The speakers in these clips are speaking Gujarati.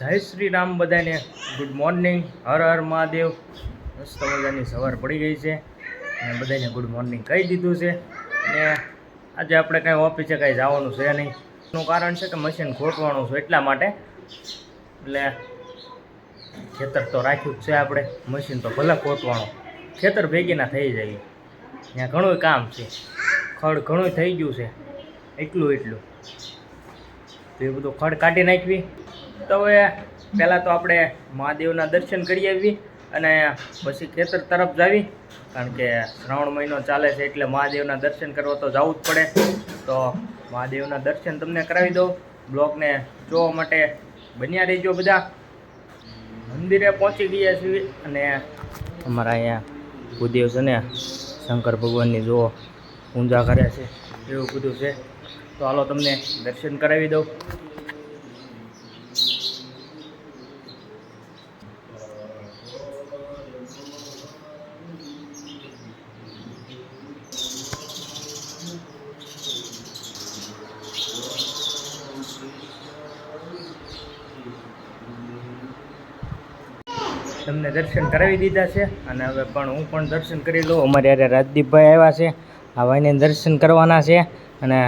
જય શ્રી રામ બધાને ગુડ મોર્નિંગ. હર હર મહાદેવ. મસ્ત મજાની સવાર પડી ગઈ છે અને બધાને ગુડ મોર્નિંગ કહી દીધું છે. અને આજે આપણે કાંઈ ઓફિસે કાંઈ જવાનું છે નહીં. એનું કારણ છે કે મશીન ખોટવાનું છે, એટલા માટે. એટલે ખેતર તો રાખ્યું જ છે આપણે, મશીન તો ભલે ખોટવાનું, ખેતર ભેગીના થઈ જાય. ત્યાં ઘણું કામ છે, ખડ ઘણું થઈ ગયું છે, એટલું તો એ બધું ખડ કાઢી નાખવી. તો હવે પહેલાં તો આપણે મહાદેવના દર્શન કરી આવી અને પછી ખેતર તરફ જાવી, કારણ કે શ્રાવણ મહિનો ચાલે છે એટલે મહાદેવના દર્શન કરવા તો જવું જ પડે. તો મહાદેવના દર્શન તમને કરાવી દઉં. બ્લોગને જોવા માટે બન્યા રહેજો બધા. મંદિરે પહોંચી ગયા છીએ અને અમારા અહીંયા ભૂદેવ છે ને, શંકર ભગવાનની જો પૂજા કર્યા છે, એવું બધું છે. તો હાલો તમને દર્શન કરાવી દઉં. તમને દર્શન કરાવી દીધા છે અને હવે પણ હું પણ દર્શન કરી લઉં. અમારે યારે રાજદીપભાઈ આવ્યા છે, આ ભાઈને દર્શન કરવાના છે અને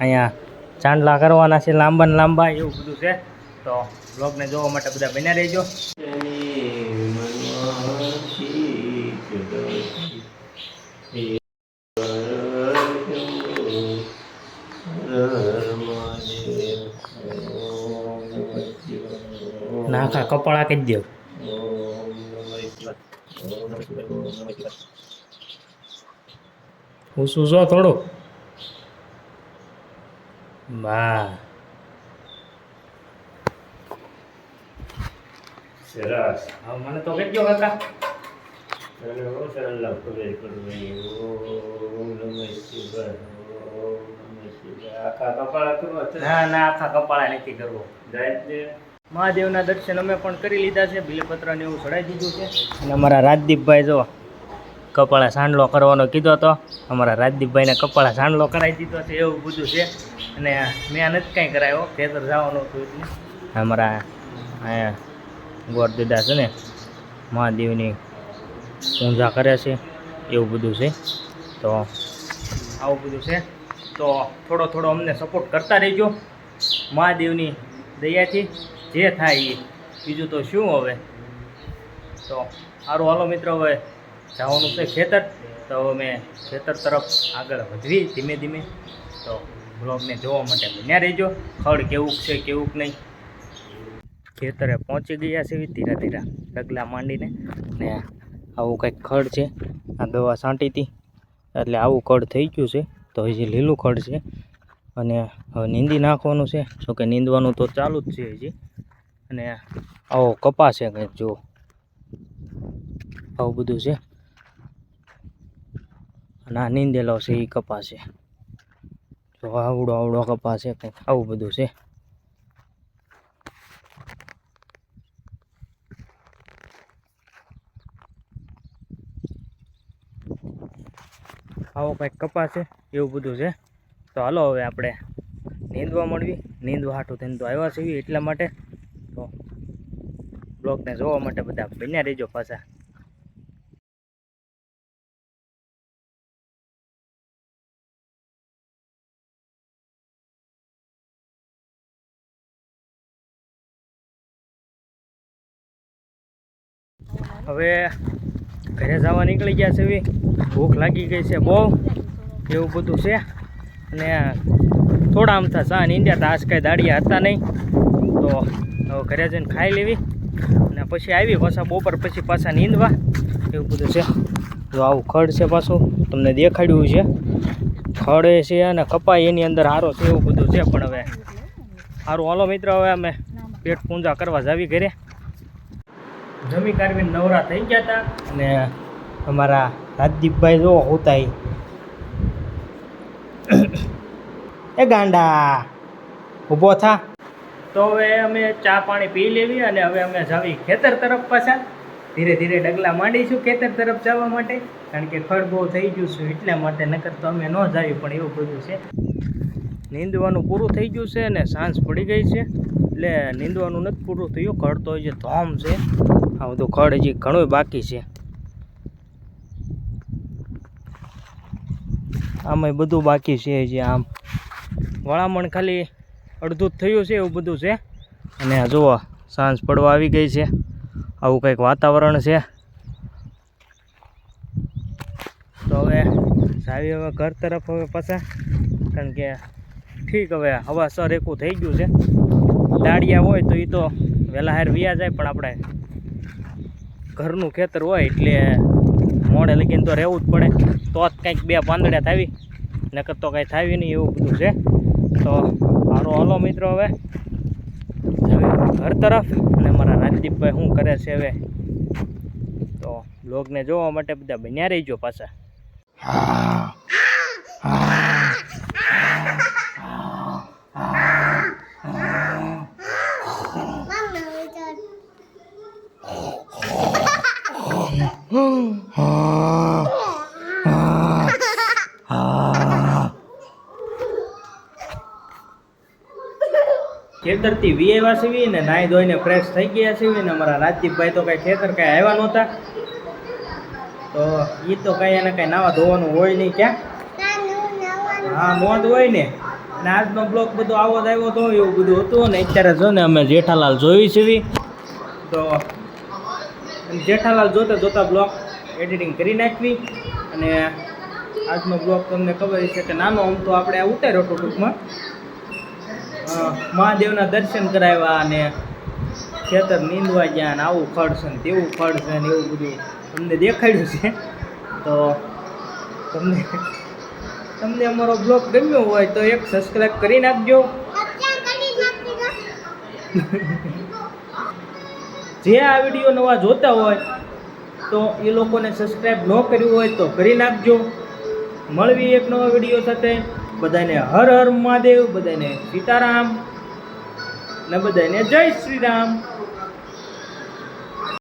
અહીંયા ચાંદલા કરવાના છે, લાંબા લાંબા, એવું બધું છે. તો બ્લોગને જોવા માટે બધા બન્યા રહેજો. નાખા કપાળા કહી દો. હું શું જો થોડું બા સરસ. હવે મને તો કહી દો કાકા. ના ના, આખા કપાળા નથી કરવો. મહાદેવના દર્શન અમે પણ કરી લીધા છે, બિલપત્ર ને એવું ચડાવી દીધું છે. અને અમારા રાજદીપભાઈ જો કપાળા સાંડલો કરવાનો કીધો હતો, અમારા રાજદીપભાઈને કપાળા સાંડલો કરાવી દીધો છે, એવું બધું છે. અને મેં નથી કાંઈ કરાવ્યો, ખેતર જવાનું હતું એટલે. અમારા અહીંયા ગોર દીદા છે ને, મહાદેવની પૂજા કરે છે, એવું બધું છે. તો આવું બધું છે. તો થોડો થોડો અમને સપોર્ટ કરતા રહેજો. મહાદેવની દયાથી જે થાય એ, બીજું તો શું હવે. તો સારું, હાલો મિત્રો, હવે જવાનું છે ખેતર. તો અમે ખેતર તરફ આગળ વધવી ધીમે ધીમે. તો બ્લોગને જોવા માટે બન્યા રહેજો. ખડ કેવું છે કેવું નહીં. ખેતરે પહોંચી ગયા છે ધીરે ધીરે ડગલા માંડીને. ને આવું કંઈક ખડ છે, આ દવા છાંટી હતી એટલે આવું ખડ થઈ ગયું છે. તો હજી લીલું ખડ છે અને હવે નીંદી નાખવાનું છે. જોકે નીંદવાનું તો ચાલુ જ છે હજી. અને આવો કપા છે કંઈક, જો આવું બધું છે. અને આ નીંદેલો છે એ કપા છે, જો આવડો આવડો કપા છે કંઈક, આવું બધું છે. આવો કંઈક કપા છે, એવું બધું છે. તો હાલો હવે આપણે નીંદવા મળવી. નીંદવા હાટું થઈને તો આવ્યા છે એટલા માટે. તો બ્લોગને જોવા માટે બધા બન્યા રહેજો પાછા. હવે ઘરે જવા નીકળી ગયા છે. ભૂખ લાગી ગઈ છે બહુ, એવું બધું છે. અને થોડા આમથા ચા નીંદ્યા હતા, આજ કાંઈ દાડિયા હતા નહીં. તો હવે ઘરે જઈને ખાઈ લેવી અને પછી આવી પાછા બપોર પછી પાછા નીંદવા, એવું બધું છે. જો આવું ખડ છે, પાછું તમને દેખાડ્યું છે. ખડ છે અને કપાઈ એની અંદર હારો છે, એવું બધું છે. પણ હવે સારું, હાલો મિત્રો, હવે અમે પેટ પૂંજા કરવા જાવી ઘરે. જમી કારવીને નવરા થઈ ગયા હતા અને અમારા રાજદીપભાઈ જો હોતા એ ગાંડા ઊભો થા. તો હવે અમે ચા પાણી પી લેવી અને હવે અમે જાવી ખેતર તરફ પાછા. ધીરે ધીરે ડગલા માંડીશું ખેતર તરફ જવા માટે, કારણ કે ખડ બહુ થઈ ગયું છે એટલા માટે. નકર તો અમે ન જાવી, પણ એવું બધું છે. નીંદવાનું પૂરું થઈ ગયું છે અને સાંજ પડી ગઈ છે એટલે નીંદવાનું નથી પૂરું થયું. ખડ તો જે ધોમ છે, આ બધું ખડ હજી ઘણું બાકી છે. આમાં બધું બાકી છે હજી. આમ વળામણ ખાલી અડધું જ થયું છે એવું બધું છે. અને આ જુઓ સાંજ પડવા આવી ગઈ છે, આવું કંઈક વાતાવરણ છે. તો હવે જાવી હવે ઘર તરફ હવે પાછા, કારણ કે ઠીક હવે હવાસર એકું થઈ ગયું છે. દાળિયા હોય તો એ તો વહેલા હાર વ્યા જાય, પણ આપણે ઘરનું ખેતર હોય એટલે મોડે લગીને તો રહેવું જ પડે. તો જ કંઈક બે પાંદડા થાવી, નકર તો કાંઈ થાવી નહીં એવું બધું છે. તો મારો હલો મિત્રો હવે ઘર તરફ. અને મારા રાજદીપભાઈ શું કરે છે હવે, તો બ્લોગને જોવા માટે બધા બન્યા રહીજો પાછા. ખેતરથી વીએવા સીવી ને નાહી ધોઈને ફ્રેશ થઈ ગયા સીવી ને અમારા રાજદીપભાઈ તો કાંઈ ખેતર કાંઈ આવ્યા નહોતા. તો એ તો કાંઈ એને કાંઈ નાવા ધોવાનું હોય નહીં. ક્યાં હા નોંધ હોય ને. અને આજનો બ્લોગ બધો આવો જ આવ્યો હતો, એવું બધું હતું. ને અત્યારે જો ને અમે જેઠાલાલ જોઈ સીવી, તો જેઠાલાલ જોતા જોતા બ્લોગ એડિટિંગ કરી નાખવી. અને આજનો બ્લોગ તમને ખબર છે કે નાનો આમ તો આપણે ઉતાર્યો હતો ટૂંકમાં. મહાદેવના દર્શન કરાવ્યા અને ખેતર નીંદવા ગયા ને આવું ખડ છે ને તેવું ખડ છે ને એવું બધું તમને દેખાડ્યું છે. તો તમને અમારો બ્લોગ ગમ્યો હોય તો એક સબસ્ક્રાઈબ કરી નાખજો. જે આ વિડીયો નવા જોતા હોય તો એ લોકોને સબસ્ક્રાઈબ ન કર્યું હોય તો કરી નાખજો. મળવી એક નવા વિડીયો સાથે. બધાને હર હર મહાદેવ, બધાને સીતારામ ને બધાને જય શ્રી રામ.